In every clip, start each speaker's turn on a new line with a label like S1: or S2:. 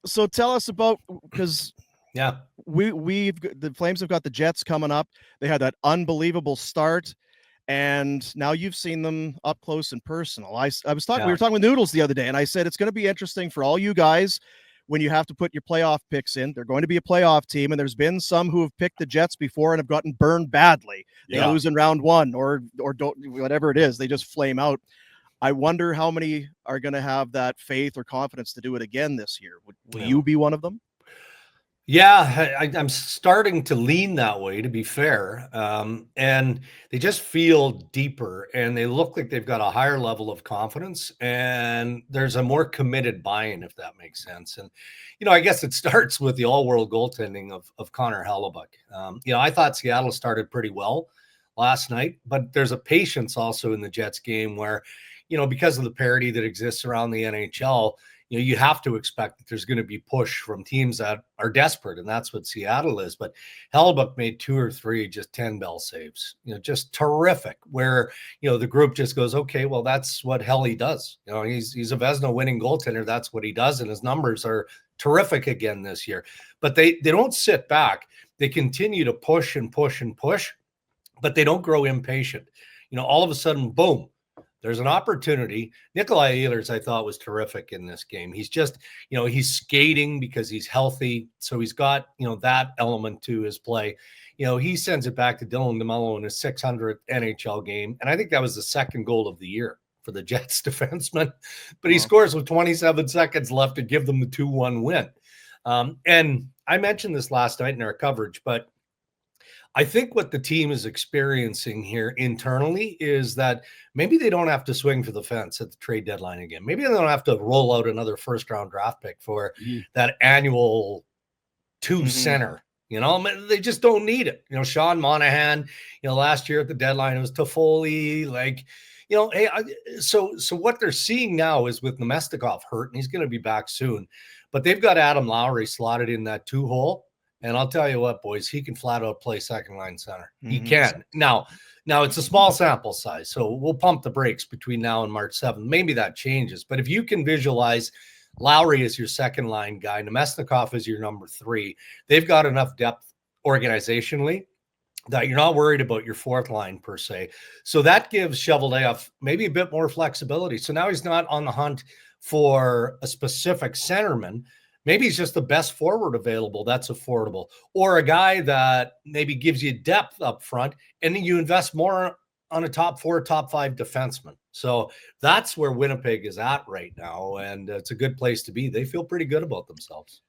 S1: So tell us about, because
S2: Yeah.
S1: the Flames have got the Jets coming up. They had that unbelievable start, and now you've seen them up close and personal. I was talking, we
S2: Yeah.
S1: were talking with Noodles the other day, and I said it's going to be interesting for all you guys when you have to put your playoff picks in. They're going to be a playoff team, and there's been some who have picked the Jets before and have gotten burned badly. They
S2: Yeah.
S1: lose in round one, or don't, whatever it is, they just flame out. I wonder how many are going to have that faith or confidence to do it again this year. Will
S2: Yeah.
S1: you be one of them?
S2: Yeah, I'm starting to lean that way, to be fair. And they just feel deeper and they look like they've got a higher level of confidence and there's a more committed buy-in, if that makes sense. And, I guess it starts with the all-world goaltending of Connor Hellebuyck. I thought Seattle started pretty well last night, but there's a patience also in the Jets game where, because of the parity that exists around the NHL, you have to expect that there's going to be push from teams that are desperate, and that's what Seattle is. But Hellebuyck made 2 or 3 just 10 bell saves, just terrific, where, the group just goes, okay, well, that's what Helly does. He's a Vezina winning goaltender. That's what he does. And his numbers are terrific again this year. But they don't sit back. They continue to push and push and push, but they don't grow impatient. All of a sudden, boom, there's an opportunity. Nikolaj Ehlers, I thought, was terrific in this game. He's just, he's skating because he's healthy. So he's got, that element to his play. He sends it back to Dylan DeMello in his 600th NHL game. And I think that was the second goal of the year for the Jets defenseman. But he scores with 27 seconds left to give them the 2-1 win. And I mentioned this last night in our coverage, but I think what the team is experiencing here internally is that maybe they don't have to swing for the fence at the trade deadline again. Maybe they don't have to roll out another first-round draft pick for that annual center. They just don't need it. Sean Monahan, last year at the deadline, it was Toffoli. So what they're seeing now is with Nemestikov hurt, and he's going to be back soon. But they've got Adam Lowry slotted in that 2-hole. And I'll tell you what, boys, he can flat out play second line center. He can. Now it's a small sample size, so we'll pump the brakes between now and March 7th. Maybe that changes. But if you can visualize Lowry as your second line guy, Nemestikov is your number 3, they've got enough depth organizationally that you're not worried about your fourth line per se. So that gives Cheveldayoff maybe a bit more flexibility. So now he's not on the hunt for a specific centerman. Maybe he's just the best forward available that's affordable, or a guy that maybe gives you depth up front, and then you invest more on a top 4, top 5 defenseman. So that's where Winnipeg is at right now, and it's a good place to be. They feel pretty good about themselves.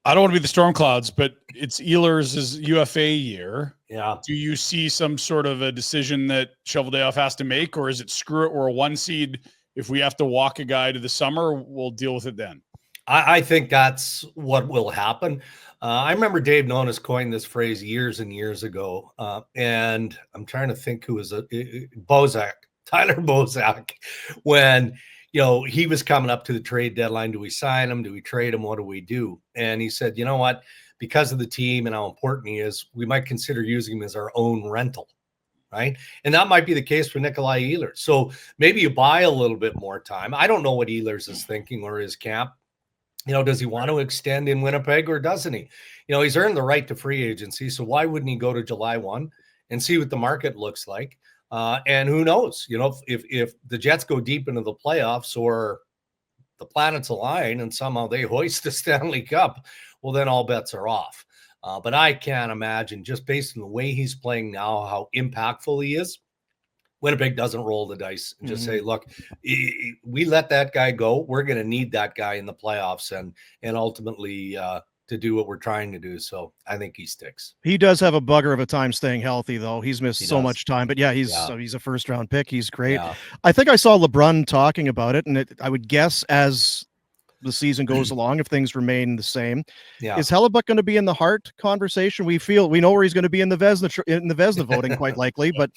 S3: I don't want to be the storm clouds, but it's Ehlers' UFA year.
S2: Yeah.
S3: Do you see some sort of a decision that Cheveldayoff has to make, or is it screw it, we're a 1 seed? If we have to walk a guy to the summer, we'll deal with it then.
S2: I think that's what will happen. I remember Dave Nonis coined this phrase years and years ago, and I'm trying to think who was Tyler Bozak, when he was coming up to the trade deadline. Do we sign him? Do we trade him? What do we do? And he said, you know what? Because of the team and how important he is, we might consider using him as our own rental. Right. And that might be the case for Nikolaj Ehlers. So maybe you buy a little bit more time. I don't know what Ehlers is thinking or his camp. Does he want to extend in Winnipeg or doesn't he? He's earned the right to free agency. So why wouldn't he go to July 1 and see what the market looks like? And who knows, if the Jets go deep into the playoffs or the planets align and somehow they hoist the Stanley Cup, well, then all bets are off. But I can't imagine, just based on the way he's playing now, how impactful he is. Winnipeg doesn't roll the dice and just say, look, we let that guy go. We're going to need that guy in the playoffs and ultimately to do what we're trying to do. So I think he sticks.
S1: He does have a bugger of a time staying healthy, though. He's missed so much time. But yeah, he's a first-round pick. He's great.
S2: Yeah.
S1: I think I saw LeBrun talking about it, and I would guess as the season goes along, if things remain the same, is Hellebuyck going to be in the Hart conversation? We know where he's going to be in the Vezina voting, quite likely. But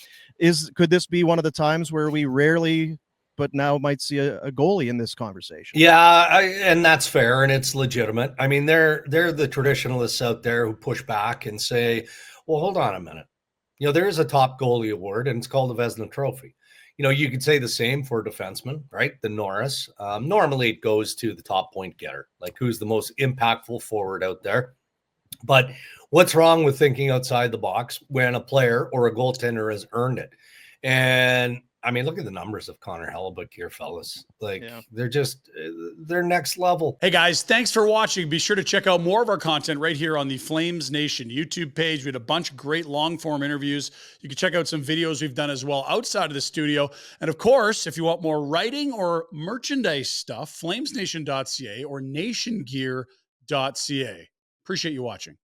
S1: could this be one of the times where we rarely, but now might see a goalie in this conversation?
S2: Yeah, and that's fair, and it's legitimate. I mean, they're the traditionalists out there who push back and say, well, hold on a minute. There is a top goalie award, and it's called the Vezina Trophy. you know, you could say the same for defensemen, right? The Norris. Normally it goes to the top point getter, like who's the most impactful forward out there. But what's wrong with thinking outside the box when a player or a goaltender has earned it? And I mean, look at the numbers of Connor Hellebuyck here, fellas. Like, they're next level.
S3: Hey guys, thanks for watching. Be sure to check out more of our content right here on the Flames Nation YouTube page. We had a bunch of great long form interviews. You can check out some videos we've done as well outside of the studio. And of course, if you want more writing or merchandise stuff, flamesnation.ca or nationgear.ca. Appreciate you watching.